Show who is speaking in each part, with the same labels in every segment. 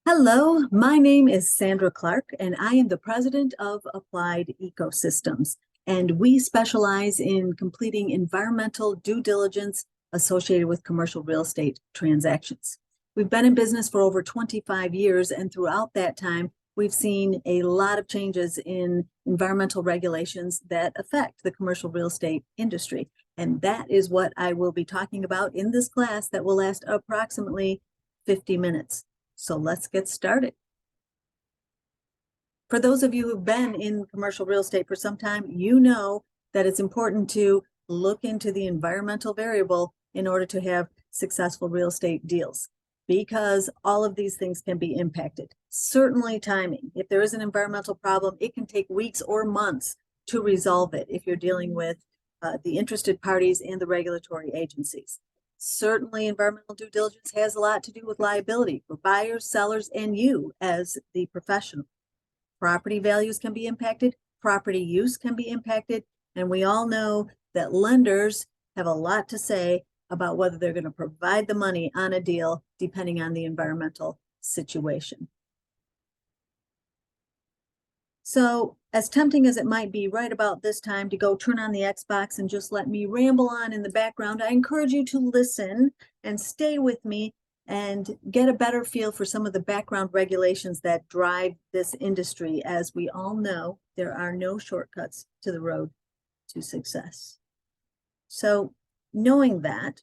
Speaker 1: Hello, my name is Sandra Clark, and I am the president of Applied Ecosystems. And we specialize in completing environmental due diligence associated with commercial real estate transactions. We've been in business for over 25 years, and throughout that time, we've seen a lot of changes in environmental regulations that affect the commercial real estate industry. And that is what I will be talking about in this class that will last approximately 50 minutes. So let's get started. For those of you who've been in commercial real estate for some time, you know that it's important to look into the environmental variable in order to have successful real estate deals, because all of these things can be impacted. Certainly timing. If there is an environmental problem, it can take weeks or months to resolve it if you're dealing with the interested parties and the regulatory agencies. Certainly, environmental due diligence has a lot to do with liability for buyers, sellers, and you as the professional. Property values can be impacted, property use can be impacted, and we all know that lenders have a lot to say about whether they're going to provide the money on a deal depending on the environmental situation. So, as tempting as it might be right about this time to go turn on the Xbox and just let me ramble on in the background, I encourage you to listen and stay with me and get a better feel for some of the background regulations that drive this industry. As we all know, there are no shortcuts to the road to success. So, knowing that,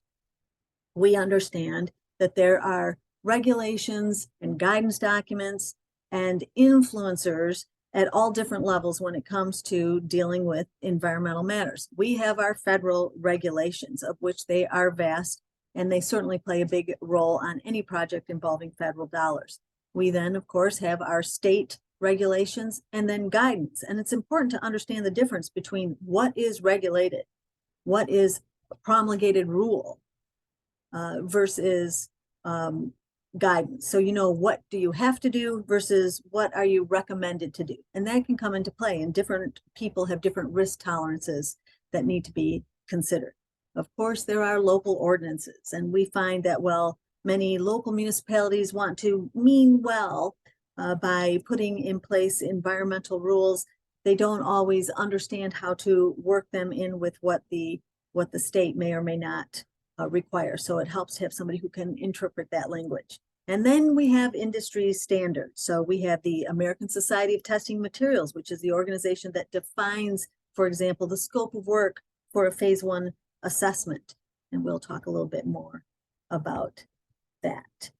Speaker 1: we understand that there are regulations and guidance documents and influencers at all different levels when it comes to dealing with environmental matters. We have our federal regulations, of which they are vast, and they certainly play a big role on any project involving federal dollars. We then, of course, have our state regulations and then guidance. And it's important to understand the difference between what is regulated, what is a promulgated rule, versus guidance. So, what do you have to do versus what are you recommended to do? And that can come into play, and different people have different risk tolerances that need to be considered. Of course, there are local ordinances, and we find that while many local municipalities want to mean well by putting in place environmental rules, they don't always understand how to work them in with what the state may or may not require. So it helps to have somebody who can interpret that language. And then we have industry standards. So we have the American Society of Testing Materials, which is the organization that defines, for example, the scope of work for a phase 1 assessment. And we'll talk a little bit more about that.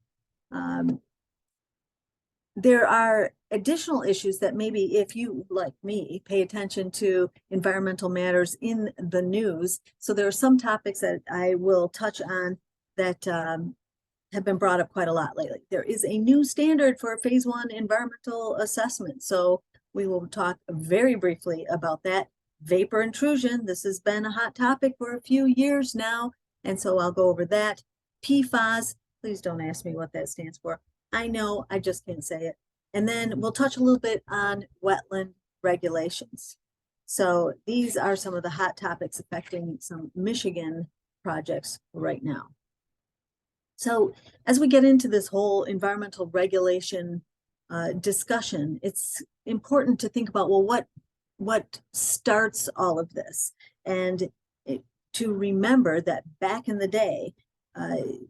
Speaker 1: There are additional issues that maybe if you, like me, pay attention to environmental matters in the news. So there are some topics that I will touch on that have been brought up quite a lot lately. There is a new standard for a phase 1 environmental assessment. So we will talk very briefly about that. Vapor intrusion, this has been a hot topic for a few years now. And so I'll go over that. PFAS, please don't ask me what that stands for. I know, I just can't say it. And then we'll touch a little bit on wetland regulations. So these are some of the hot topics affecting some Michigan projects right now. So as we get into this whole environmental regulation discussion, it's important to think about, well, what starts all of this? And to remember that back in the day,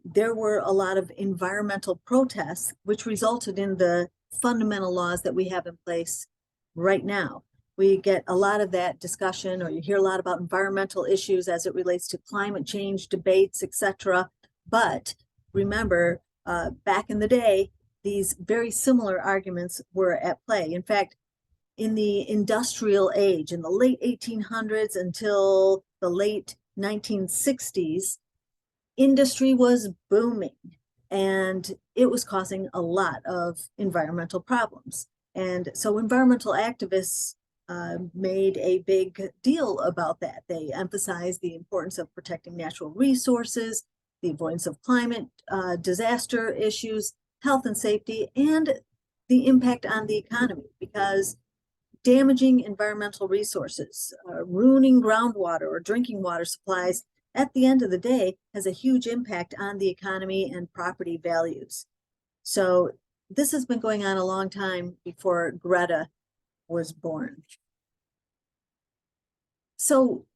Speaker 1: there were a lot of environmental protests, which resulted in the fundamental laws that we have in place right now. We get a lot of that discussion, or you hear a lot about environmental issues as it relates to climate change debates, etc. But remember, back in the day, these very similar arguments were at play. In fact, in the industrial age, in the late 1800s until the late 1960s, industry was booming, and it was causing a lot of environmental problems. And so environmental activists made a big deal about that. They emphasized the importance of protecting natural resources, the avoidance of climate disaster issues, health and safety, and the impact on the economy, because damaging environmental resources, ruining groundwater or drinking water supplies, at the end of the day, has a huge impact on the economy and property values. So this has been going on a long time before Greta was born. So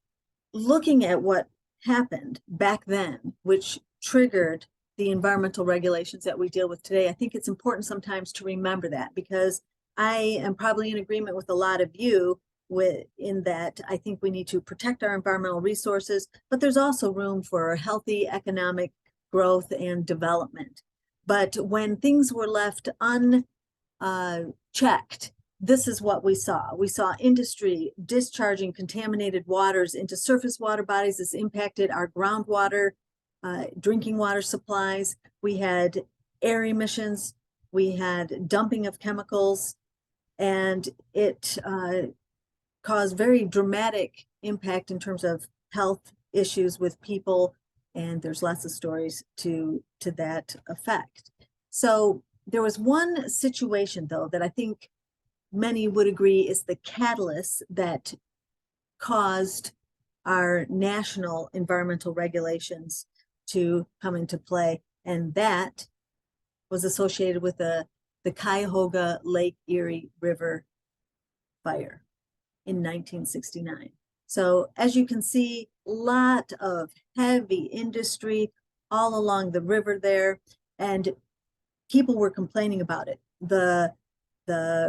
Speaker 1: looking at what happened back then, which triggered the environmental regulations that we deal with today, I think it's important sometimes to remember that, because I am probably in agreement with a lot of you in that I think we need to protect our environmental resources, but there's also room for healthy economic growth and development. But when things were left unchecked, this is what we saw. We saw industry discharging contaminated waters into surface water bodies. This impacted our groundwater, drinking water supplies. We had air emissions. We had dumping of chemicals, and it caused very dramatic impact in terms of health issues with people. And there's lots of stories to that effect. So there was one situation, though, that I think many would agree is the catalyst that caused our national environmental regulations to come into play. And that was associated with the Cuyahoga Lake Erie River fire in 1969. So as you can see, a lot of heavy industry all along the river there, and people were complaining about it. The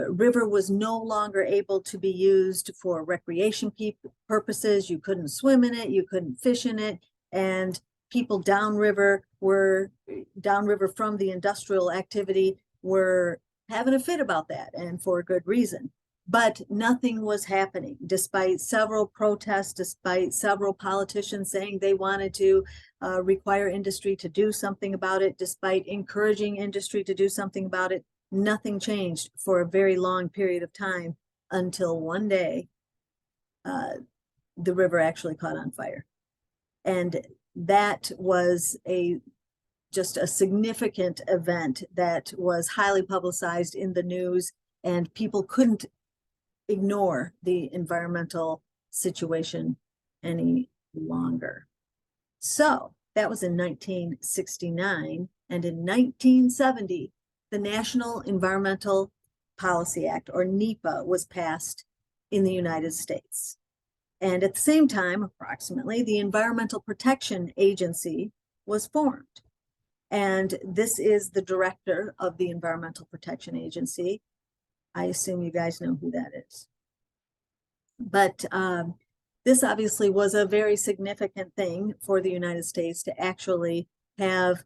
Speaker 1: river was no longer able to be used for recreation purposes. You couldn't swim in it, you couldn't fish in it, and people downriver from the industrial activity were having a fit about that, and for a good reason. But nothing was happening, despite several protests, despite several politicians saying they wanted to require industry to do something about it, despite encouraging industry to do something about it. Nothing changed for a very long period of time, until one day the river actually caught on fire. And that was just a significant event that was highly publicized in the news, and people couldn't ignore the environmental situation any longer. So that was in 1969, and in 1970, the National Environmental Policy Act, or NEPA, was passed in the United States. And at the same time, approximately, the Environmental Protection Agency was formed. And this is the director of the Environmental Protection Agency. I assume you guys know who that is. But this obviously was a very significant thing for the United States to actually have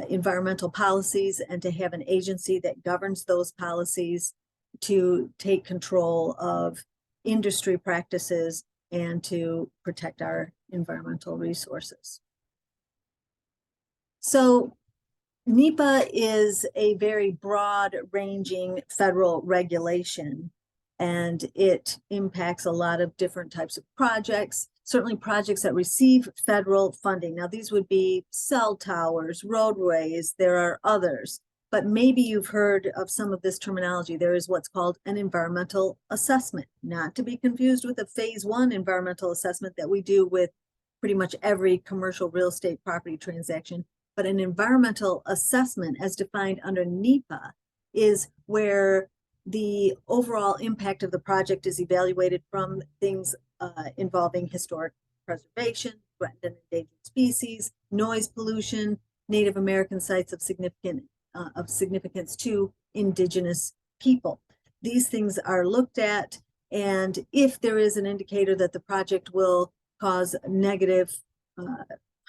Speaker 1: environmental policies, and to have an agency that governs those policies to take control of industry practices and to protect our environmental resources. So NEPA is a very broad-ranging federal regulation, and it impacts a lot of different types of projects, certainly projects that receive federal funding. Now, these would be cell towers, roadways, there are others, but maybe you've heard of some of this terminology. There is what's called an environmental assessment, not to be confused with a phase 1 environmental assessment that we do with pretty much every commercial real estate property transaction. But an environmental assessment, as defined under NEPA, is where the overall impact of the project is evaluated from things involving historic preservation, threatened and endangered species, noise pollution, Native American sites of significance to indigenous people. These things are looked at, and if there is an indicator that the project will cause negative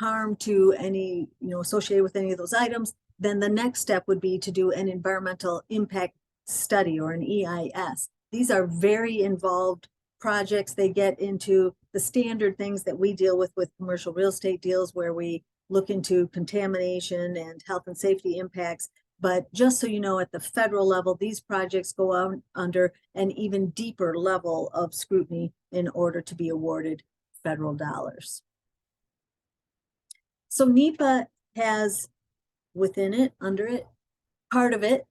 Speaker 1: harm to any, associated with any of those items, then the next step would be to do an environmental impact study, or an EIS. These are very involved projects. They get into the standard things that we deal with commercial real estate deals, where we look into contamination and health and safety impacts. But just so you know, at the federal level, these projects go out under an even deeper level of scrutiny in order to be awarded federal dollars. So NEPA has within it, under it, part of it,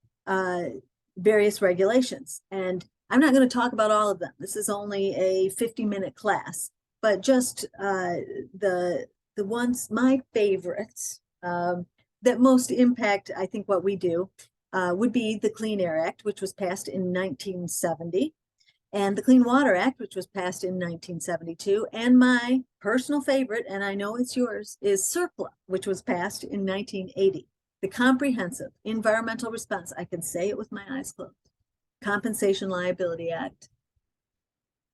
Speaker 1: various regulations. And I'm not going to talk about all of them. This is only a 50-minute class, but just the ones, my favorites, that most impact, I think, what we do. would be the Clean Air Act, which was passed in 1970, and the Clean Water Act, which was passed in 1972, and my personal favorite, and I know it's yours, is CERCLA, which was passed in 1980. The Comprehensive Environmental Response, I can say it with my eyes closed, Compensation Liability Act.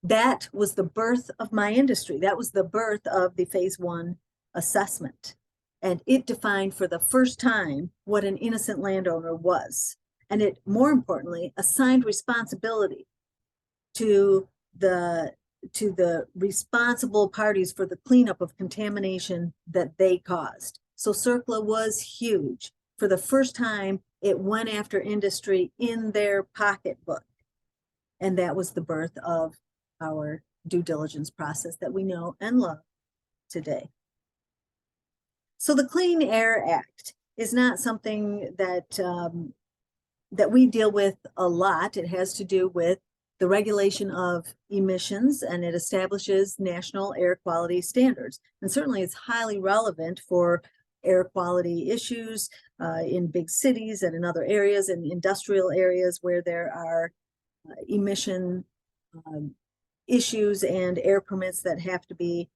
Speaker 1: That was the birth of my industry. That was the birth of the Phase 1 assessment. And it defined for the first time what an innocent landowner was. And it, more importantly, assigned responsibility to the responsible parties for the cleanup of contamination that they caused. So CERCLA was huge. For the first time, it went after industry in their pocketbook. And that was the birth of our due diligence process that we know and love today. So the Clean Air Act is not something that that we deal with a lot. It has to do with the regulation of emissions, and it establishes national air quality standards. And certainly it's highly relevant for air quality issues in big cities and in other areas, in industrial areas where there are emission issues and air permits that have to be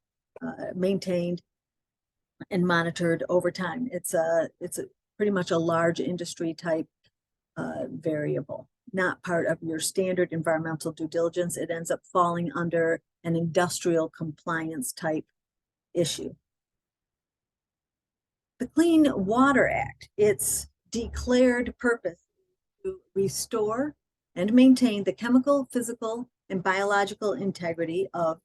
Speaker 1: maintained and monitored over time. It's pretty much a large industry type variable, not part of your standard environmental due diligence. It ends up falling under an industrial compliance type issue. The Clean Water Act, its declared purpose to restore and maintain the chemical, physical, and biological integrity of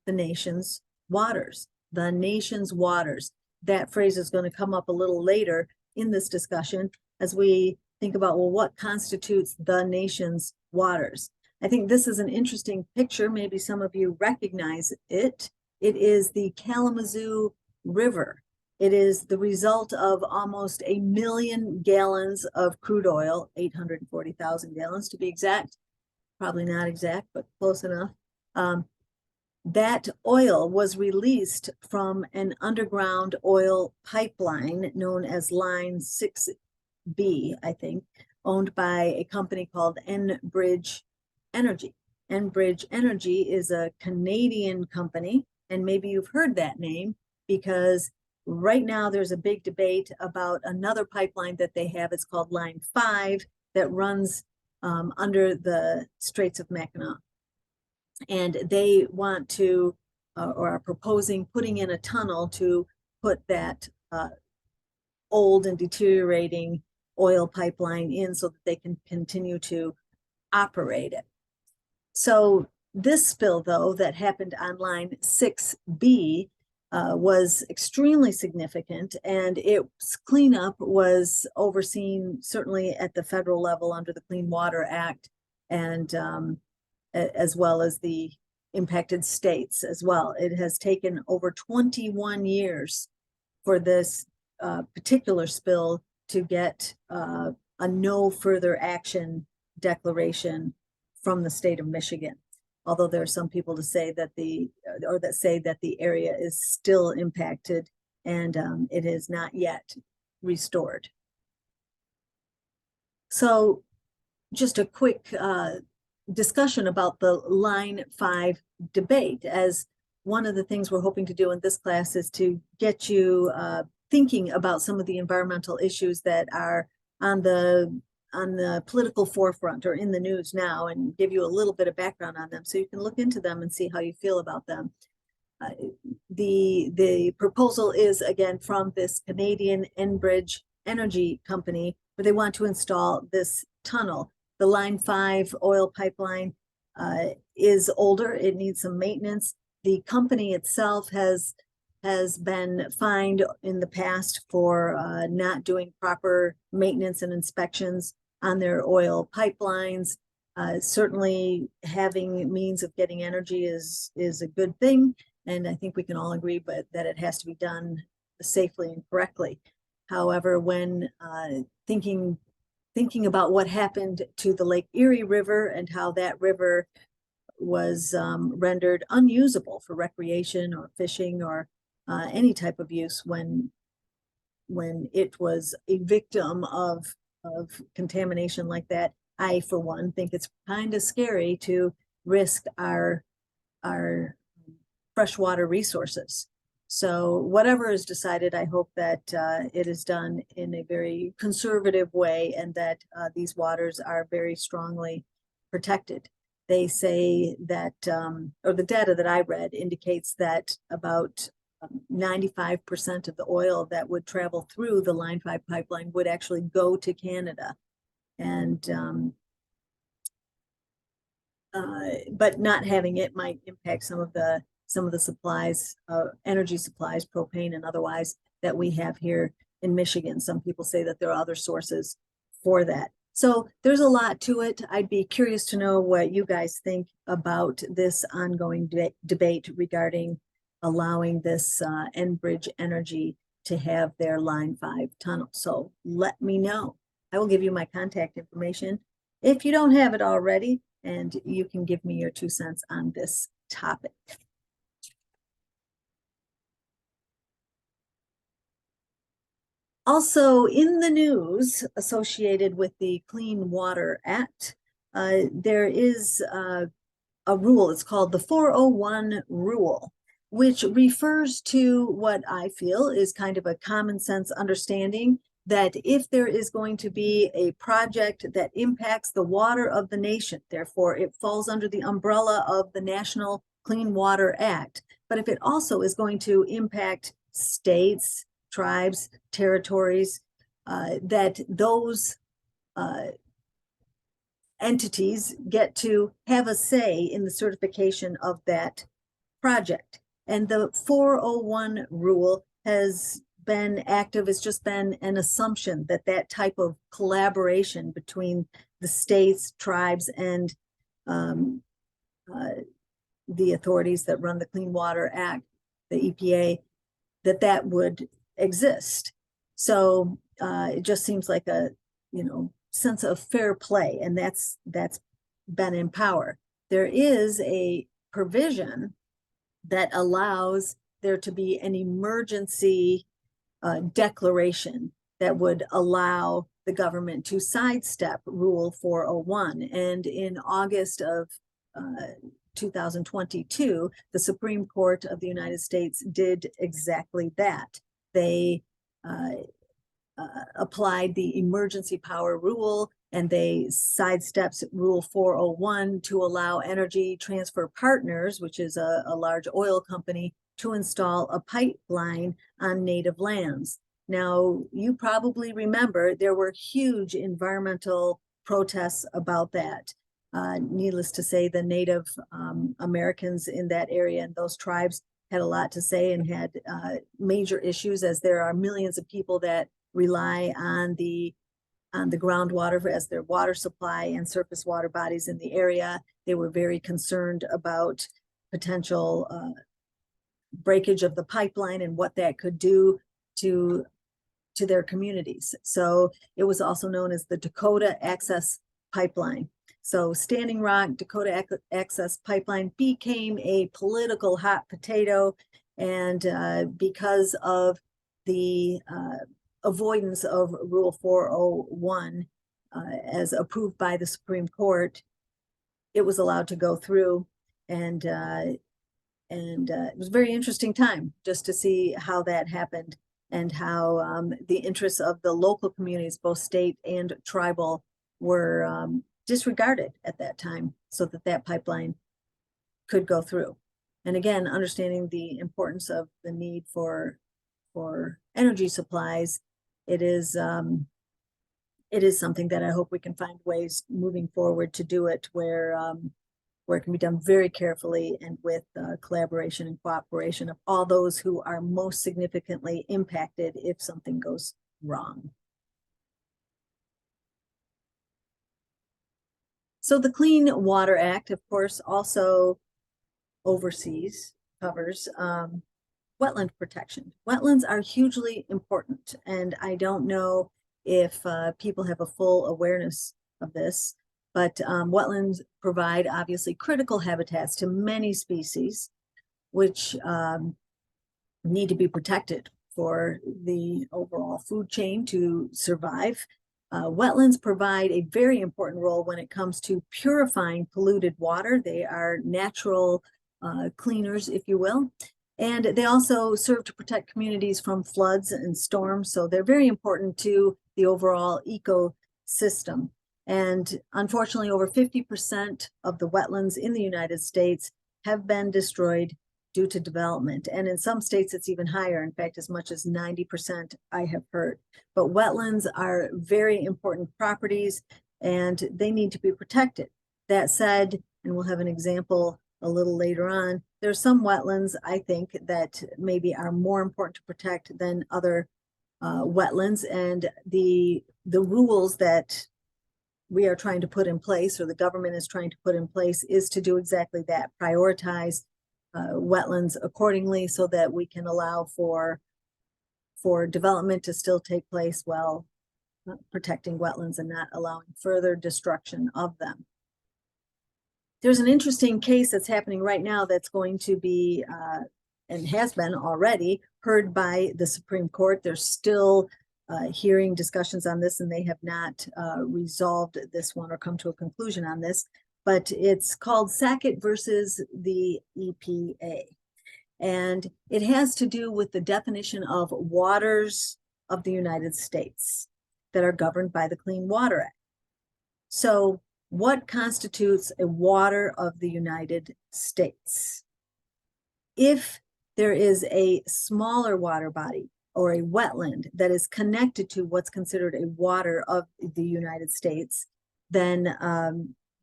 Speaker 1: the nation's waters. The nation's waters. That phrase is going to come up a little later in this discussion as we think about, well, what constitutes the nation's waters? I think this is an interesting picture. Maybe some of you recognize it. It is the Kalamazoo River. It is the result of almost 1 million gallons of crude oil, 840,000 gallons to be exact. Probably not exact, but close enough. That oil was released from an underground oil pipeline known as Line 6B, I think, owned by a company called Enbridge Energy. Enbridge Energy is a Canadian company, and maybe you've heard that name because right now there's a big debate about another pipeline that they have. It's called Line 5 that runs under the Straits of Mackinac. And they want to, or are proposing putting in a tunnel to put that old and deteriorating oil pipeline in so that they can continue to operate it. So this spill, though, that happened on Line 6B was extremely significant, and its cleanup was overseen certainly at the federal level under the Clean Water Act, and as well as the impacted states as well. It has taken over 21 years for this particular spill to get a no further action declaration from the state of Michigan. Although there are some people to say that the area is still impacted and it is not yet restored. So just a quick discussion about the Line 5 debate, as one of the things we're hoping to do in this class is to get you thinking about some of the environmental issues that are on the political forefront or in the news now, and give you a little bit of background on them so you can look into them and see how you feel about them. The proposal is, again, from this Canadian Enbridge Energy company, where they want to install this tunnel. The Line 5 oil pipeline is older. It needs some maintenance. The company itself has been fined in the past for not doing proper maintenance and inspections on their oil pipelines. Certainly having means of getting energy is a good thing, and I think we can all agree that it has to be done safely and correctly. However, when thinking about what happened to the Lake Erie River and how that river was rendered unusable for recreation or fishing or any type of use when it was a victim of of contamination like that, I, for one, think it's kind of scary to risk our freshwater resources. So whatever is decided, I hope that it is done in a very conservative way and that these waters are very strongly protected. They say that, or the data that I read indicates that about 95% of the oil that would travel through the Line 5 pipeline would actually go to Canada. And but not having it might impact some of the supplies, energy supplies, propane and otherwise, that we have here in Michigan. Some people say that there are other sources for that. So there's a lot to it. I'd be curious to know what you guys think about this ongoing debate regarding allowing this Enbridge Energy to have their Line 5 tunnel. So let me know. I will give you my contact information if you don't have it already, and you can give me your 2 cents on this topic. Also in the news associated with the Clean Water Act, there is a rule. It's called the 401 rule, which refers to what I feel is kind of a common sense understanding that if there is going to be a project that impacts the water of the nation, therefore it falls under the umbrella of the National Clean Water Act. But if it also is going to impact states, tribes, territories, that those entities get to have a say in the certification of that project. And the 401 rule has been active. It's just been an assumption that that type of collaboration between the states, tribes, and the authorities that run the Clean Water Act, the EPA, that would exist. So it just seems like a, sense of fair play, and that's been in power. There is a provision that allows there to be an emergency declaration that would allow the government to sidestep Rule 401. And in August of 2022, the Supreme Court of the United States did exactly that. They applied the emergency power rule, and they sidestepped Rule 401 to allow Energy Transfer Partners, which is a large oil company, to install a pipeline on native lands. Now, you probably remember there were huge environmental protests about that. Needless to say, the Native Americans in that area and those tribes had a lot to say and had major issues, as there are millions of people that rely on the groundwater as their water supply and surface water bodies in the area. They were very concerned about potential breakage of the pipeline and what that could do to their communities. So it was also known as the Dakota Access Pipeline. So Standing Rock Dakota Access Pipeline became a political hot potato, and because of the avoidance of Rule 401 as approved by the Supreme Court, it was allowed to go through, and it was a very interesting time just to see how that happened and how the interests of the local communities, both state and tribal, were disregarded at that time so that that pipeline could go through. And again, understanding the importance of the need for energy supplies, it is something that I hope we can find ways moving forward to do it where it can be done very carefully and with collaboration and cooperation of all those who are most significantly impacted if something goes wrong. So the Clean Water Act, of course, also covers wetland protection. Wetlands are hugely important, and I don't know if people have a full awareness of this, but wetlands provide obviously critical habitats to many species, which need to be protected for the overall food chain to survive. Wetlands provide a very important role when it comes to purifying polluted water. They are natural cleaners, if you will. And they also serve to protect communities from floods and storms. So they're very important to the overall ecosystem. And unfortunately, over 50% of the wetlands in the United States have been destroyed due to development. And in some states, it's even higher. In fact, as much as 90%, I have heard. But wetlands are very important properties and they need to be protected. That said, and we'll have an example a little later on, there's some wetlands, I think, that maybe are more important to protect than other wetlands. And the rules that we are trying to put in place, or the government is trying to put in place, is to do exactly that, prioritize wetlands accordingly so that we can allow for development to still take place while protecting wetlands and not allowing further destruction of them. There's an interesting case that's happening right now that's going to be, and has been already, heard by the Supreme Court. There's still hearing discussions on this, and they have not resolved this one or come to a conclusion on this, but it's called Sackett versus the EPA. And it has to do with the definition of waters of the United States that are governed by the Clean Water Act. So what constitutes a water of the United States? If there is a smaller water body or a wetland that is connected to what's considered a water of the United States, then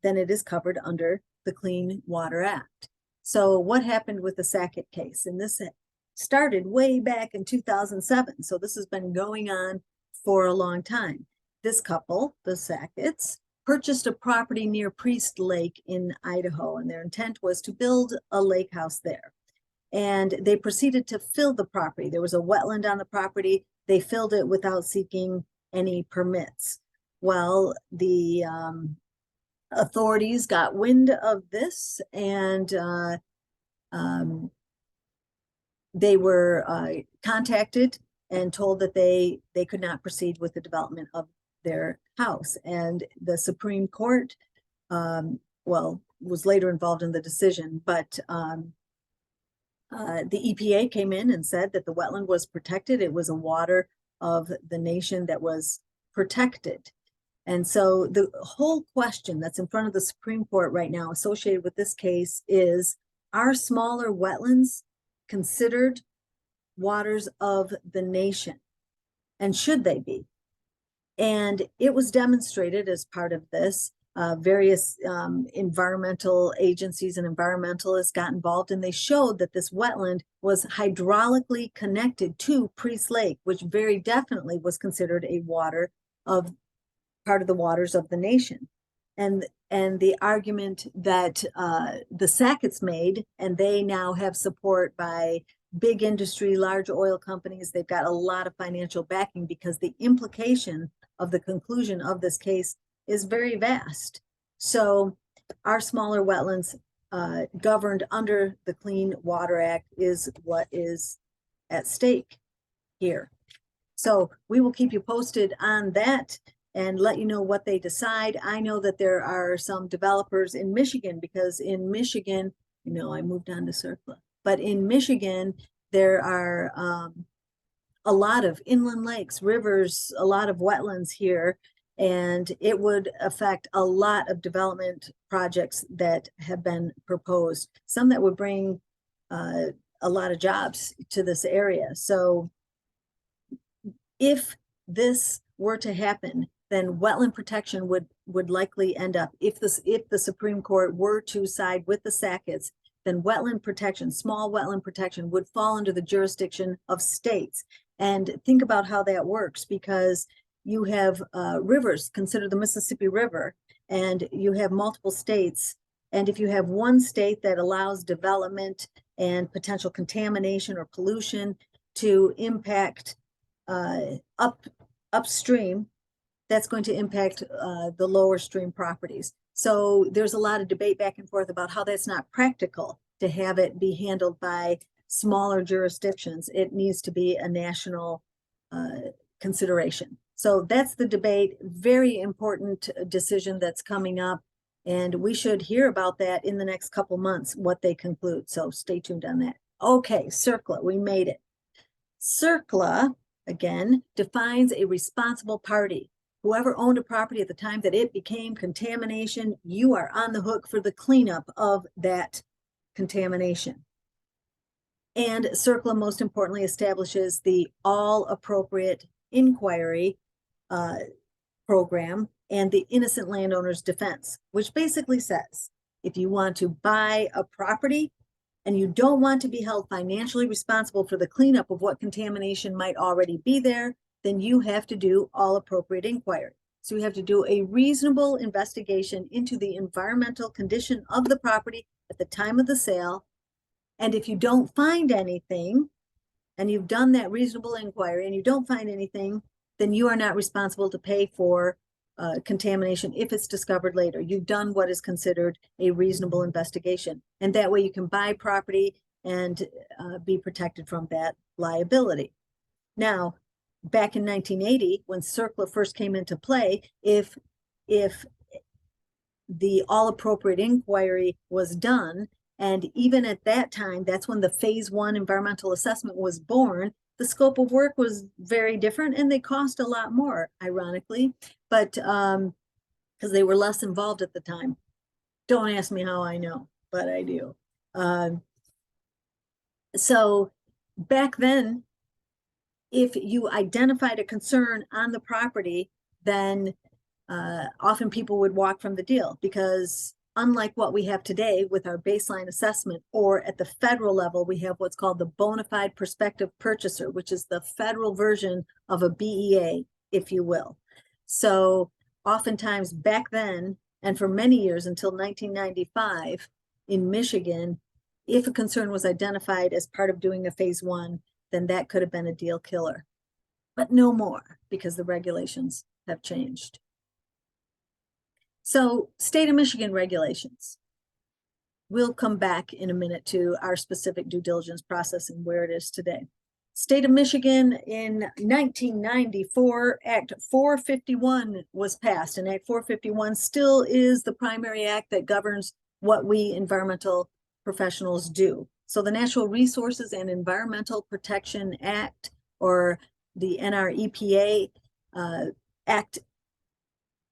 Speaker 1: it is covered under the Clean Water Act. So what happened with the Sackett case? And this started way back in 2007. So this has been going on for a long time. This couple, the Sacketts, purchased a property near Priest Lake in Idaho, and their intent was to build a lake house there. And they proceeded to fill the property. There was a wetland on the property. They filled it without seeking any permits. Well, the authorities got wind of this, and they were contacted and told that they could not proceed with the development of their house. And the Supreme Court, well, was later involved in the decision, but the EPA came in and said that the wetland was protected. It was a water of the nation that was protected. And so the whole question that's in front of the Supreme Court right now associated with this case is, are smaller wetlands considered waters of the nation? And should they be? And it was demonstrated as part of this. Various environmental agencies and environmentalists got involved, and they showed that this wetland was hydraulically connected to Priest Lake, which very definitely was considered a water of part of the waters of the nation. And the argument that the Sacketts made, and they now have support by big industry, large oil companies, they've got a lot of financial backing, because the implication of the conclusion of this case is very vast. So our smaller wetlands governed under the Clean Water Act is what is at stake here. So we will keep you posted on that and let you know what they decide. I know that there are some developers in Michigan, because in Michigan, you know, I moved on to CERCLA, but in Michigan, there are a lot of inland lakes, rivers, a lot of wetlands here, and it would affect a lot of development projects that have been proposed, some that would bring a lot of jobs to this area. So if this were to happen, then wetland protection would likely end up, if the Supreme Court were to side with the Sacketts, then wetland protection, small wetland protection, would fall under the jurisdiction of states. And think about how that works, because you have rivers, consider the Mississippi River, and you have multiple states. And if you have one state that allows development and potential contamination or pollution to impact upstream, that's going to impact the lower stream properties. So there's a lot of debate back and forth about how that's not practical to have it be handled by smaller jurisdictions. It needs to be a national consideration. So that's the debate, very important decision that's coming up. And we should hear about that in the next couple months, what they conclude. So stay tuned on that. Okay, CERCLA, we made it. CERCLA, again, defines a responsible party. Whoever owned a property at the time that it became contamination, you are on the hook for the cleanup of that contamination. And CERCLA, most importantly, establishes the all appropriate inquiry program and the innocent landowner's defense, which basically says, if you want to buy a property and you don't want to be held financially responsible for the cleanup of what contamination might already be there, then you have to do all appropriate inquiry. So you have to do a reasonable investigation into the environmental condition of the property at the time of the sale. And if you don't find anything, and you've done that reasonable inquiry and you don't find anything, then you are not responsible to pay for contamination if it's discovered later. You've done what is considered a reasonable investigation. And that way you can buy property and be protected from that liability. Now, back in 1980, when CERCLA first came into play, if the all appropriate inquiry was done, and even at that time, that's when the phase 1 environmental assessment was born, the scope of work was very different and they cost a lot more, ironically, but because they were less involved at the time. Don't ask me how I know, but I do. So back then, if you identified a concern on the property, then often people would walk from the deal, because unlike what we have today with our baseline assessment, or at the federal level, we have what's called the bona fide prospective purchaser, which is the federal version of a BEA, if you will. So oftentimes back then, and for many years until 1995 in Michigan, if a concern was identified as part of doing a phase 1, then that could have been a deal killer. But no more, because the regulations have changed. So state of Michigan regulations. We'll come back in a minute to our specific due diligence process and where it is today. State of Michigan in 1994, Act 451 was passed, and Act 451 still is the primary act that governs what we environmental professionals do. So the Natural Resources and Environmental Protection Act, or the NREPA Act,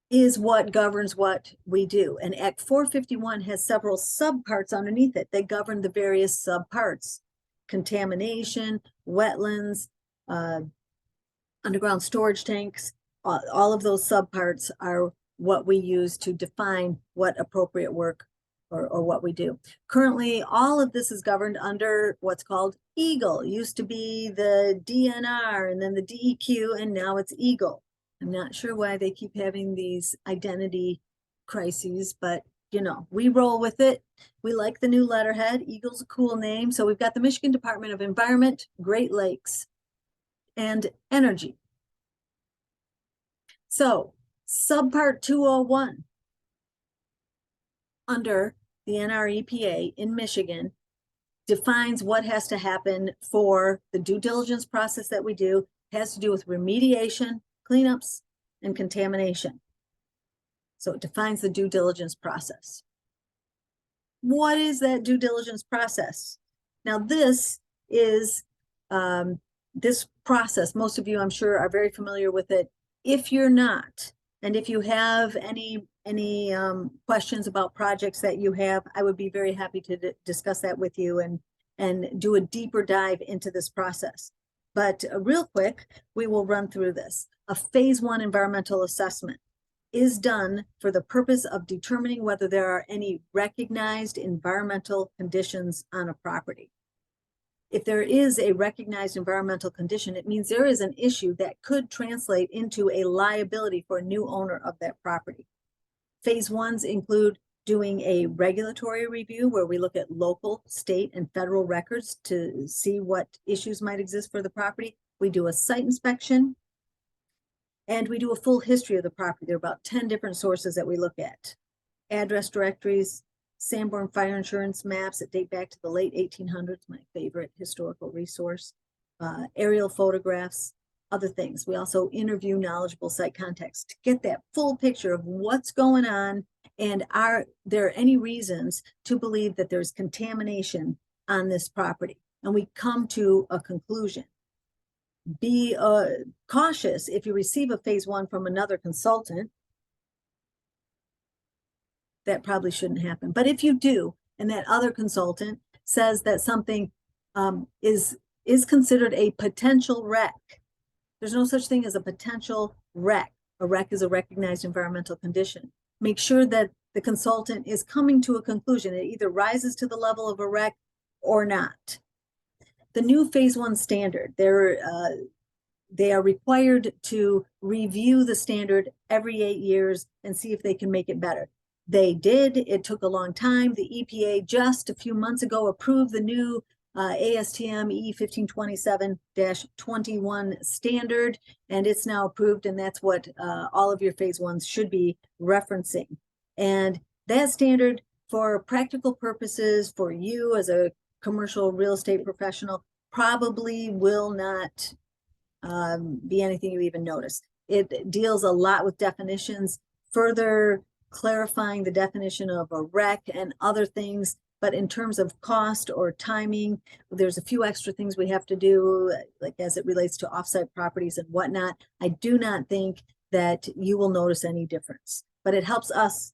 Speaker 1: is what governs what we do. And Act 451 has several subparts underneath it that govern the various subparts: contamination, wetlands, underground storage tanks. All of those subparts are what we use to define what appropriate work or what we do. Currently, all of this is governed under what's called EGLE. It used to be the DNR and then the DEQ, and now it's EGLE. I'm not sure why they keep having these identity crises, but you know, we roll with it. We like the new letterhead. EGLE's a cool name. So we've got the Michigan Department of Environment, Great Lakes, and Energy. So subpart 201 under the NREPA in Michigan defines what has to happen for the due diligence process that we do. It has to do with remediation, cleanups, and contamination. So it defines the due diligence process. What is that due diligence process? Now, this is this process. Most of you, I'm sure, are very familiar with it. If you're not, and if you have any questions about projects that you have, I would be very happy to discuss that with you and do a deeper dive into this process. But real quick, we will run through this. A phase 1 environmental assessment is done for the purpose of determining whether there are any recognized environmental conditions on a property. If there is a recognized environmental condition, it means there is an issue that could translate into a liability for a new owner of that property. Phase 1s include doing a regulatory review where we look at local, state, and federal records to see what issues might exist for the property. We do a site inspection, and we do a full history of the property. There are about 10 different sources that we look at: address directories, Sanborn fire insurance maps that date back to the late 1800s, my favorite historical resource, aerial photographs, other things. We also interview knowledgeable site contacts to get that full picture of what's going on, and are there any reasons to believe that there's contamination on this property. And we come to a conclusion. Be cautious if you receive a phase one from another consultant. That probably shouldn't happen. But if you do, and that other consultant says that something is considered a potential wreck, there's no such thing as a potential wreck. A wreck is a recognized environmental condition. Make sure that the consultant is coming to a conclusion. It either rises to the level of a wreck or not. The new phase one standard, they are required to review the standard every 8 years and see if they can make it better. They did. It took a long time. The EPA just a few months ago approved the new ASTM E1527-21 standard, and it's now approved, and that's what all of your phase ones should be referencing. And that standard, for practical purposes, for you as a commercial real estate professional, probably will not be anything you even notice. It deals a lot with definitions, further clarifying the definition of a wreck and other things. But in terms of cost or timing, there's a few extra things we have to do, like as it relates to offsite properties and whatnot. I do not think that you will notice any difference, but it helps us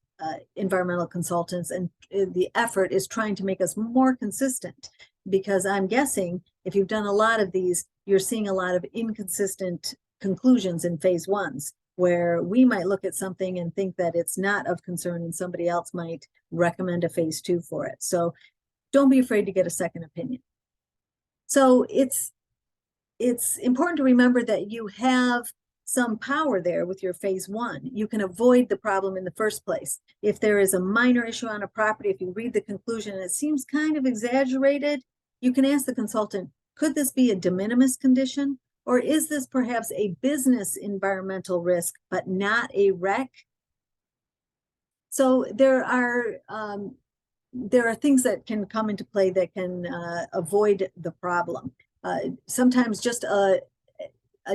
Speaker 1: environmental consultants, and the effort is trying to make us more consistent, because I'm guessing if you've done a lot of these, you're seeing a lot of inconsistent conclusions in phase ones, where we might look at something and think that it's not of concern, and somebody else might recommend a phase two for it. So don't be afraid to get a second opinion. So it's important to remember that you have some power there with your phase one. You can avoid the problem in the first place. If there is a minor issue on a property, if you read the conclusion and it seems kind of exaggerated, you can ask the consultant, could this be a de minimis condition? Or is this perhaps a business environmental risk, but not a wreck? So there are things that can come into play that can avoid the problem. Sometimes just a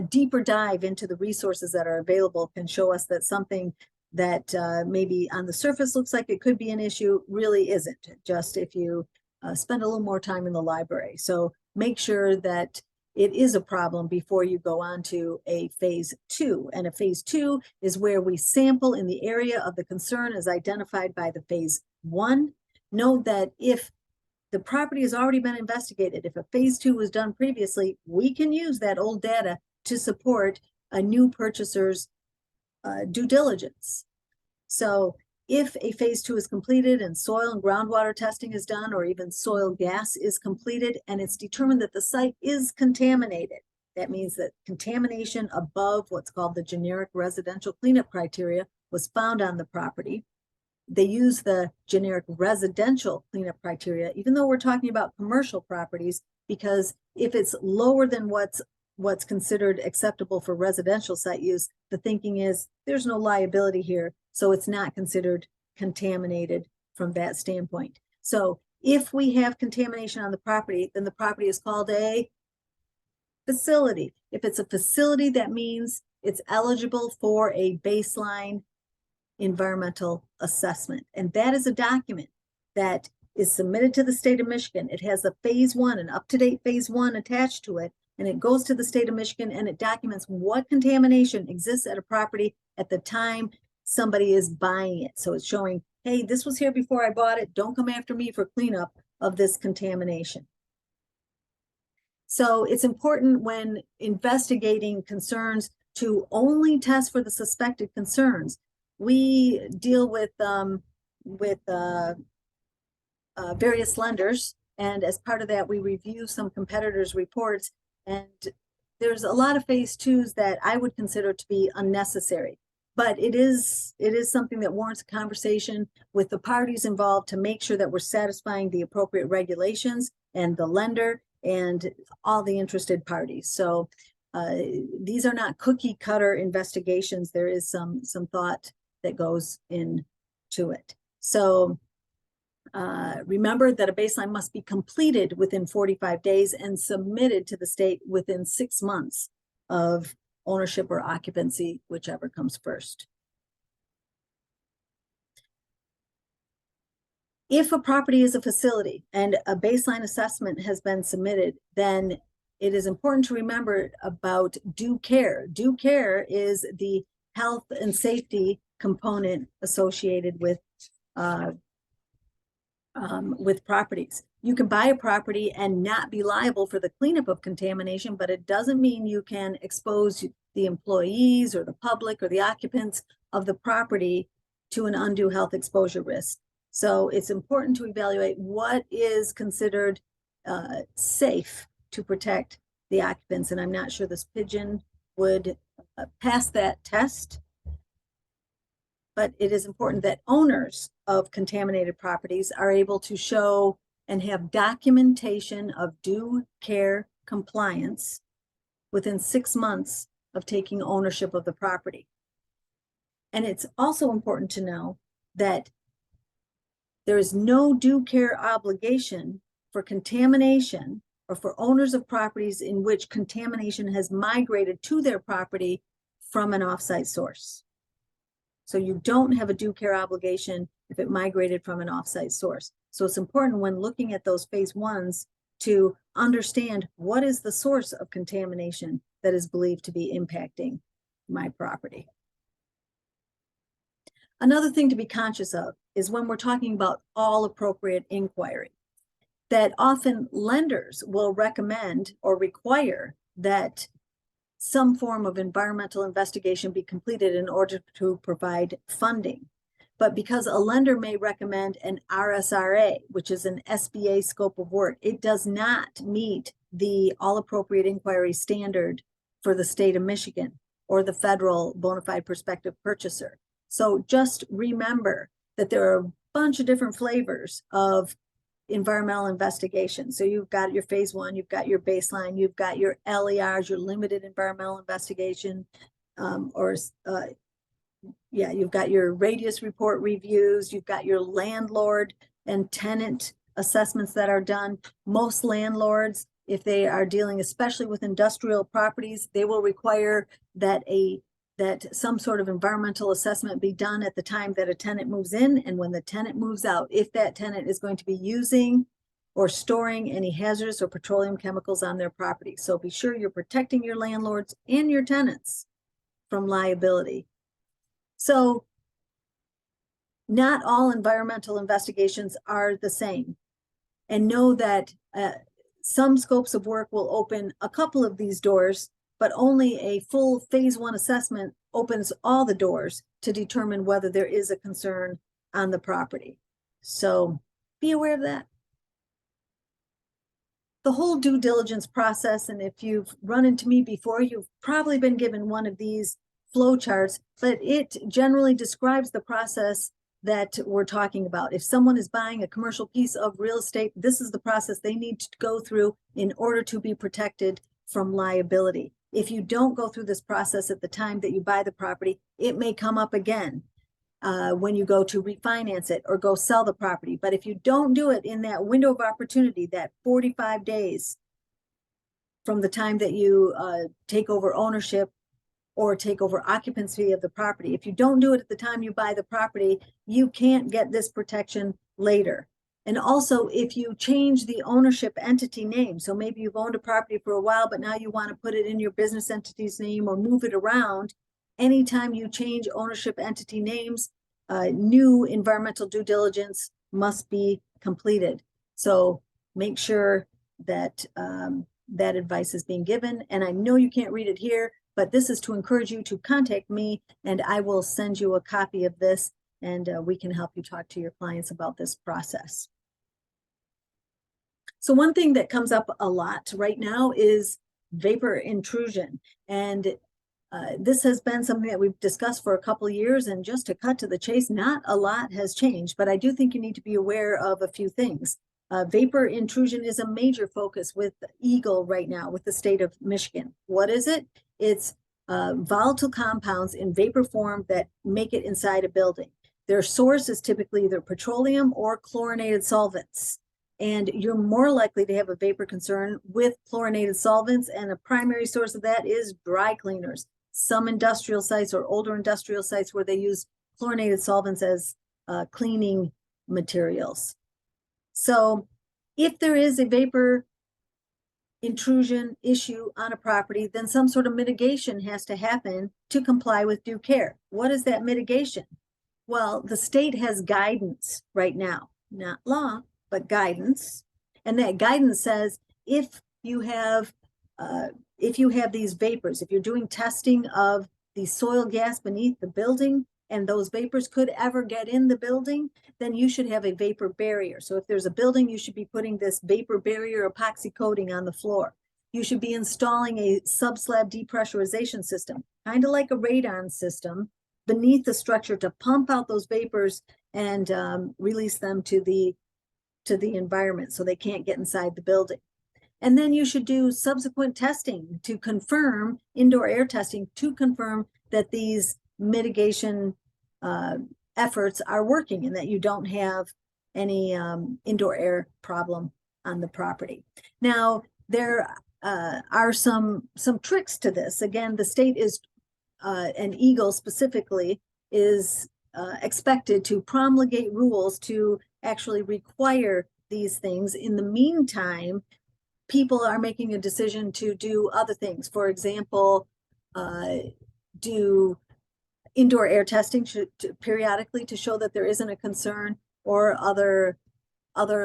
Speaker 1: deeper dive into the resources that are available can show us that something that maybe on the surface looks like it could be an issue really isn't, just if you spend a little more time in the library. So make sure that it is a problem before you go on to a phase two. And a phase two is where we sample in the area of the concern as identified by the phase one. Note that if the property has already been investigated, if a phase two was done previously, we can use that old data to support a new purchaser's due diligence. So if a phase two is completed and soil and groundwater testing is done, or even soil gas is completed, and it's determined that the site is contaminated, that means that contamination above what's called the generic residential cleanup criteria was found on the property. They use the generic residential cleanup criteria, even though we're talking about commercial properties, because if it's lower than what's considered acceptable for residential site use, the thinking is there's no liability here, so it's not considered contaminated from that standpoint. So if we have contamination on the property, then the property is called a facility. If it's a facility, that means it's eligible for a baseline environmental assessment. And that is a document that is submitted to the state of Michigan. It has a phase one, an up-to-date phase one attached to it, and it goes to the state of Michigan, and it documents what contamination exists at a property at the time somebody is buying it. So it's showing, hey, this was here before I bought it. Don't come after me for cleanup of this contamination. So it's important when investigating concerns to only test for the suspected concerns. We deal with various lenders, and as part of that, we review some competitors' reports. And there's a lot of phase twos that I would consider to be unnecessary, but it is something that warrants a conversation with the parties involved to make sure that we're satisfying the appropriate regulations and the lender and all the interested parties. So these are not cookie cutter investigations. There is some thought that goes into it. So remember that a baseline must be completed within 45 days and submitted to the state within 6 months of ownership or occupancy, whichever comes first. If a property is a facility and a baseline assessment has been submitted, then it is important to remember about due care. Due care is the health and safety component associated with properties. You can buy a property and not be liable for the cleanup of contamination, but it doesn't mean you can expose the employees or the public or the occupants of the property to an undue health exposure risk. So it's important to evaluate what is considered safe to protect the occupants. And I'm not sure this pigeon would pass that test, but it is important that owners of contaminated properties are able to show and have documentation of due care compliance within 6 months of taking ownership of the property. And it's also important to know that there is no due care obligation for contamination or for owners of properties in which contamination has migrated to their property from an offsite source. So you don't have a due care obligation if it migrated from an offsite source. So it's important when looking at those phase ones to understand what is the source of contamination that is believed to be impacting my property. Another thing to be conscious of is when we're talking about all appropriate inquiry, that often lenders will recommend or require that some form of environmental investigation be completed in order to provide funding. But because a lender may recommend an RSRA, which is an SBA scope of work, it does not meet the all appropriate inquiry standard for the state of Michigan or the federal bona fide prospective purchaser. So just remember that there are a bunch of different flavors of environmental investigation. So you've got your phase one, you've got your baseline, you've got your LERs, your limited environmental investigation, you've got your radius report reviews, you've got your landlord and tenant assessments that are done. Most landlords, if they are dealing especially with industrial properties, they will require that some sort of environmental assessment be done at the time that a tenant moves in and when the tenant moves out, if that tenant is going to be using or storing any hazardous or petroleum chemicals on their property. So be sure you're protecting your landlords and your tenants from liability. So not all environmental investigations are the same. And know that some scopes of work will open a couple of these doors, but only a full phase one assessment opens all the doors to determine whether there is a concern on the property. So be aware of that. The whole due diligence process, and if you've run into me before, you've probably been given one of these flow charts, but it generally describes the process that we're talking about. If someone is buying a commercial piece of real estate, this is the process they need to go through in order to be protected from liability. If you don't go through this process at the time that you buy the property, it may come up again when you go to refinance it or go sell the property. But if you don't do it in that window of opportunity, that 45 days from the time that you take over ownership or take over occupancy of the property, if you don't do it at the time you buy the property, you can't get this protection later. And also, if you change the ownership entity name, so maybe you've owned a property for a while, but now you want to put it in your business entity's name or move it around, anytime you change ownership entity names, new environmental due diligence must be completed. So make sure that that advice is being given. And I know you can't read it here, but this is to encourage you to contact me, and I will send you a copy of this, and we can help you talk to your clients about this process. So one thing that comes up a lot right now is vapor intrusion. And this has been something that we've discussed for a couple of years, and just to cut to the chase, not a lot has changed, but I do think you need to be aware of a few things. Vapor intrusion is a major focus with EGLE right now with the state of Michigan. What is it? It's volatile compounds in vapor form that make it inside a building. Their source is typically either petroleum or chlorinated solvents. and you're more likely to have a vapor concern with chlorinated solvents, and a primary source of that is dry cleaners. Some industrial sites or older industrial sites where they use chlorinated solvents as cleaning materials. So if there is a vapor intrusion issue on a property, then some sort of mitigation has to happen to comply with due care. What is that mitigation? Well, the state has guidance right now, not law, but guidance. And that guidance says if you have these vapors, if you're doing testing of the soil gas beneath the building and those vapors could ever get in the building, then you should have a vapor barrier. So if there's a building, you should be putting this vapor barrier epoxy coating on the floor. You should be installing a subslab depressurization system, kind of like a radon system, beneath the structure to pump out those vapors and release them to the environment so they can't get inside the building. And then you should do subsequent testing to confirm, indoor air testing, to confirm that these mitigation efforts are working and that you don't have any indoor air problem on the property. Now, there are some tricks to this. Again, the state is, and Eagle specifically, is expected to promulgate rules to actually require these things. In the meantime, people are making a decision to do other things. For example, do indoor air testing periodically to show that there isn't a concern, or other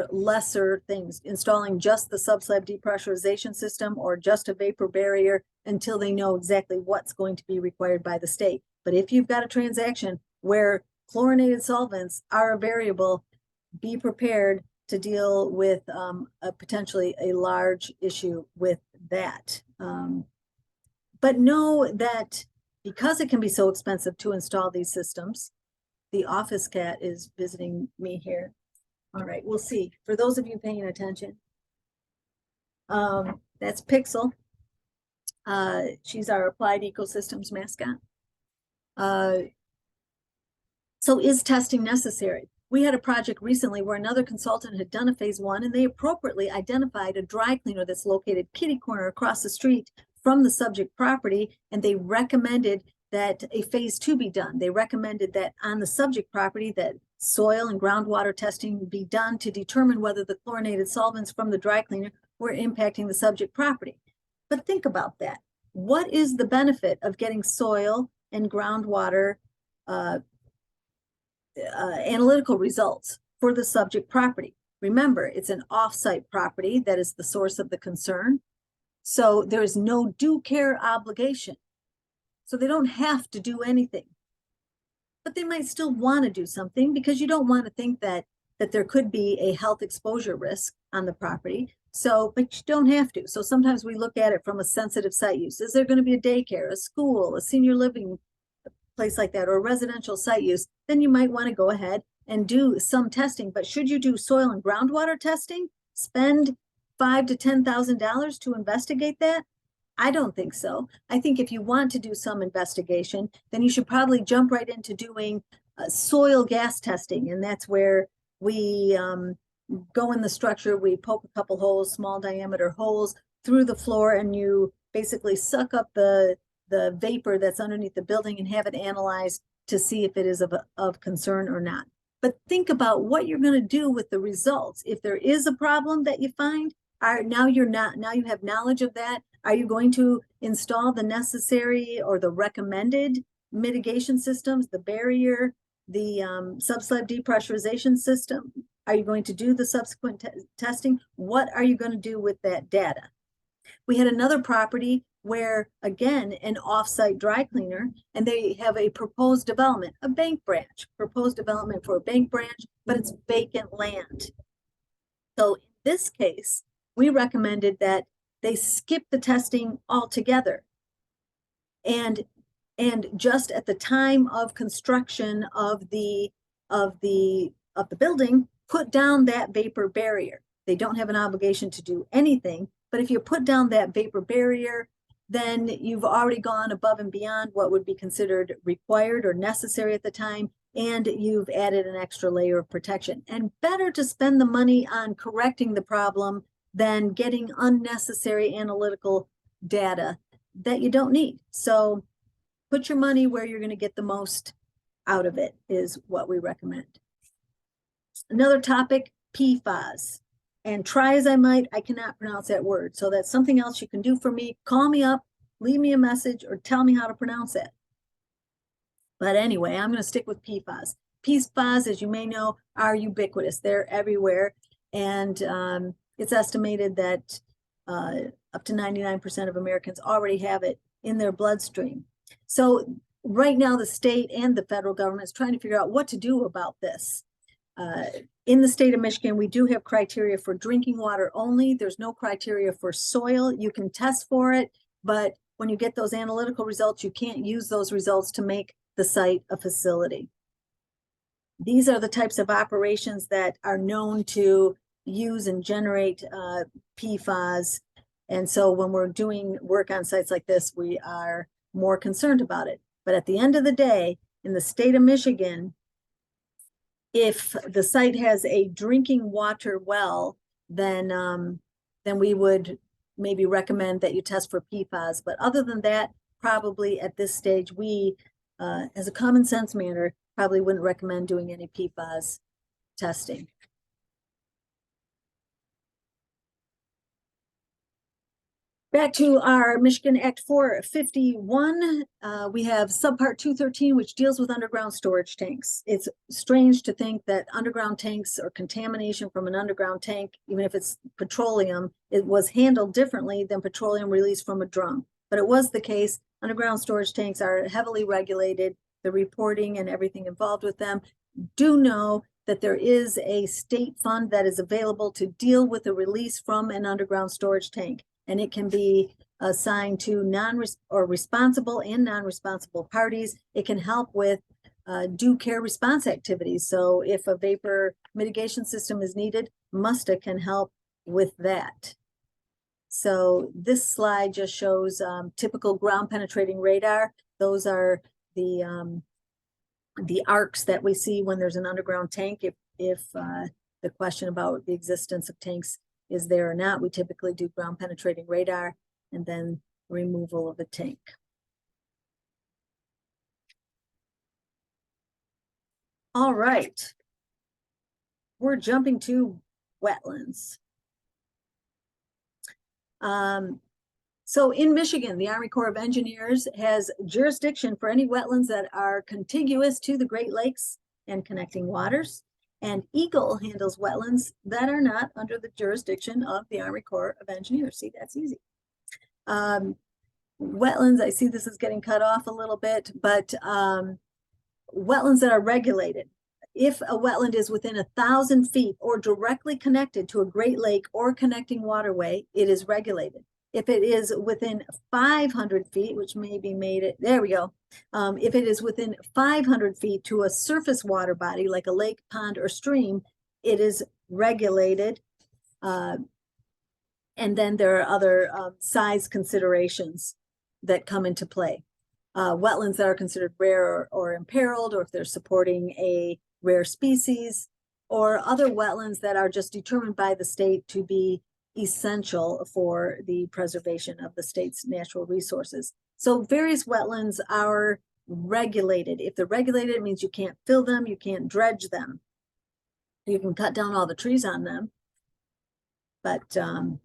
Speaker 1: lesser things, installing just the subslab depressurization system or just a vapor barrier until they know exactly what's going to be required by the state. But if you've got a transaction where chlorinated solvents are a variable, be prepared to deal with potentially a large issue with that. But know that because it can be so expensive to install these systems, the office cat is visiting me here. All right, we'll see. For those of you paying attention, that's Pixel. She's our Applied Ecosystems mascot. So is testing necessary? We had a project recently where another consultant had done a phase 1, and they appropriately identified a dry cleaner that's located kitty corner across the street from the subject property, and they recommended that a phase 2 be done. They recommended that on the subject property that soil and groundwater testing be done to determine whether the chlorinated solvents from the dry cleaner were impacting the subject property. But think about that. What is the benefit of getting soil and groundwater analytical results for the subject property? Remember, it's an off-site property that is the source of the concern. So there is no due care obligation. So they don't have to do anything. But they might still want to do something, because you don't want to think that there could be a health exposure risk on the property. So, but you don't have to. So sometimes we look at it from a sensitive site use. Is there going to be a daycare, a school, a senior living place like that, or a residential site use? Then you might want to go ahead and do some testing. But should you do soil and groundwater testing, spend $5,000 to $10,000 to investigate that? I don't think so. I think if you want to do some investigation, then you should probably jump right into doing soil gas testing. And that's where we go in the structure, we poke a couple holes, small diameter holes through the floor, and you basically suck up the vapor that's underneath the building and have it analyzed to see if it is of concern or not. But think about what you're going to do with the results. If there is a problem that you find, now you have knowledge of that. Are you going to install the necessary or the recommended mitigation systems, the barrier, the subslab depressurization system? Are you going to do the subsequent testing? What are you going to do with that data? We had another property where, again, an off-site dry cleaner, and they have a proposed development, a bank branch, proposed development for a bank branch, but it's vacant land. So in this case, we recommended that they skip the testing altogether. And just at the time of construction of the building, put down that vapor barrier. They don't have an obligation to do anything, but if you put down that vapor barrier, then you've already gone above and beyond what would be considered required or necessary at the time. and you've added an extra layer of protection. And better to spend the money on correcting the problem than getting unnecessary analytical data that you don't need. So put your money where you're going to get the most out of it is what we recommend. Another topic, PFAS. And try as I might, I cannot pronounce that word. So that's something else you can do for me. Call me up, leave me a message, or tell me how to pronounce it. But anyway, I'm going to stick with PFAS. PFAS, as you may know, are ubiquitous. They're everywhere. And it's estimated that up to 99% of Americans already have it in their bloodstream. So right now, the state and the federal government is trying to figure out what to do about this. In the state of Michigan, we do have criteria for drinking water only. There's no criteria for soil. You can test for it, but when you get those analytical results, you can't use those results to make the site a facility. These are the types of operations that are known to use and generate PFAS. And so when we're doing work on sites like this, we are more concerned about it. But at the end of the day, in the state of Michigan, if the site has a drinking water well, then we would maybe recommend that you test for PFAS. But other than that, probably at this stage, we, as a common sense matter, probably wouldn't recommend doing any PFAS testing. Back to our Michigan Act 451, we have subpart 213, which deals with underground storage tanks. It's strange to think that underground tanks or contamination from an underground tank, even if it's petroleum, it was handled differently than petroleum released from a drum. But it was the case. Underground storage tanks are heavily regulated. The reporting and everything involved with them. Do know that there is a state fund that is available to deal with the release from an underground storage tank. And it can be assigned to responsible and non-responsible parties. It can help with due care response activities. So if a vapor mitigation system is needed, MUSTA can help with that. So this slide just shows typical ground penetrating radar. Those are the arcs that we see when there's an underground tank. If the question about the existence of tanks is there or not, we typically do ground penetrating radar and then removal of a tank. All right, we're jumping to wetlands. So in Michigan, the Army Corps of Engineers has jurisdiction for any wetlands that are contiguous to the Great Lakes and connecting waters. And EGLE handles wetlands that are not under the jurisdiction of the Army Corps of Engineers. See, that's easy. Wetlands, I see this is getting cut off a little bit, but wetlands that are regulated. If a wetland is within 1,000 feet or directly connected to a Great Lake or connecting waterway, it is regulated. If it is within 500 feet, which may be made it, there we go. If it is within 500 feet to a surface water body, like a lake, pond, or stream, it is regulated. And then there are other size considerations that come into play. Wetlands that are considered rare or imperiled, or if they're supporting a rare species, or other wetlands that are just determined by the state to be essential for the preservation of the state's natural resources. So various wetlands are regulated. If they're regulated, it means you can't fill them, you can't dredge them. You can cut down all the trees on them, but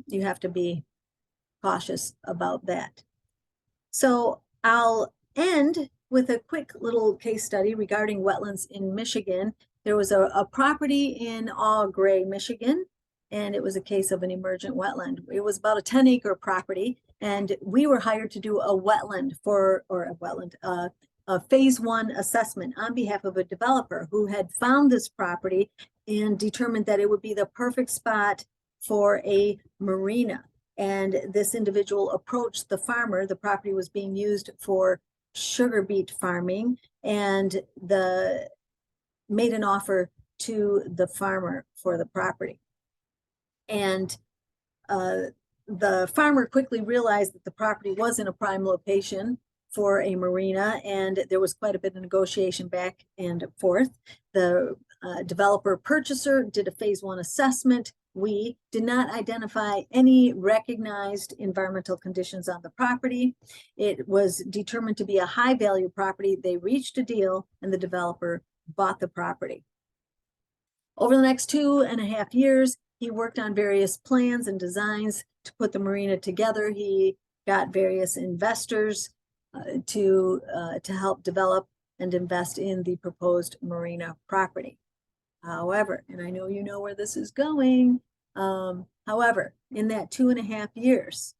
Speaker 1: you have to be cautious about that. So I'll end with a quick little case study regarding wetlands in Michigan. There was a property in Au Gres, Michigan, and it was a case of an emergent wetland. It was about a 10-acre property, and we were hired to do a phase 1 assessment on behalf of a developer who had found this property and determined that it would be the perfect spot for a marina. And this individual approached the farmer. The property was being used for sugar beet farming, and made an offer to the farmer for the property. And the farmer quickly realized that the property was in a prime location for a marina, and there was quite a bit of negotiation back and forth. The developer purchaser did a phase 1 assessment. We did not identify any recognized environmental conditions on the property. It was determined to be a high value property. They reached a deal and the developer bought the property. Over the next 2.5 years, he worked on various plans and designs to put the marina together. He got various investors to help develop and invest in the proposed marina property. However, and I know you know where this is going, however, in that 2.5 years,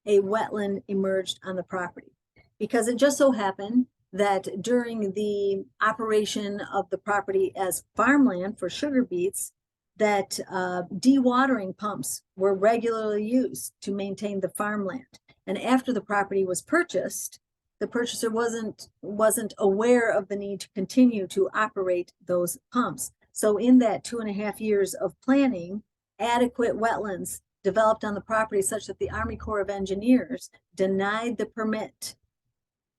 Speaker 1: a wetland emerged on the property because it just so happened that during the operation of the property as farmland for sugar beets, that dewatering pumps were regularly used to maintain the farmland. And after the property was purchased, the purchaser wasn't aware of the need to continue to operate those pumps. So in that 2.5 years of planning, adequate wetlands developed on the property such that the Army Corps of Engineers denied the permit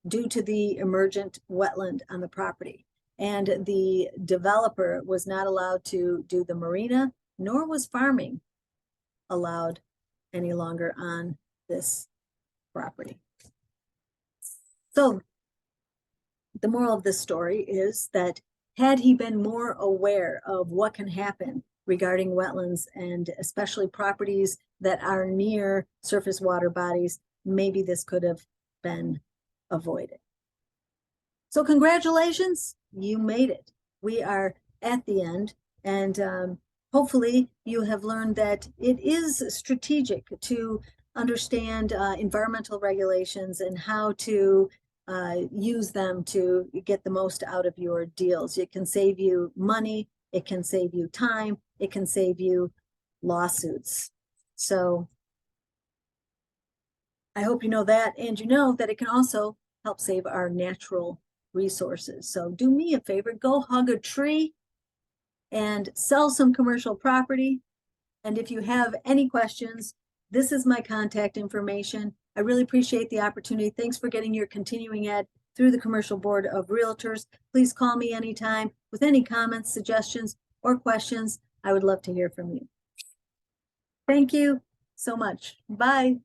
Speaker 1: due to the emergent wetland on the property. And the developer was not allowed to do the marina, nor was farming allowed any longer on this property. So the moral of this story is that had he been more aware of what can happen regarding wetlands, and especially properties that are near surface water bodies, maybe this could have been avoided. So congratulations, you made it. We are at the end, and hopefully you have learned that it is strategic to understand environmental regulations and how to use them to get the most out of your deals. It can save you money, it can save you time, it can save you lawsuits. So I hope you know that, and you know that it can also help save our natural resources. So do me a favor, go hug a tree and sell some commercial property. And if you have any questions, this is my contact information. I really appreciate the opportunity. Thanks for getting your continuing ed through the Commercial Board of Realtors. Please call me anytime with any comments, suggestions, or questions. I would love to hear from you. Thank you so much. Bye.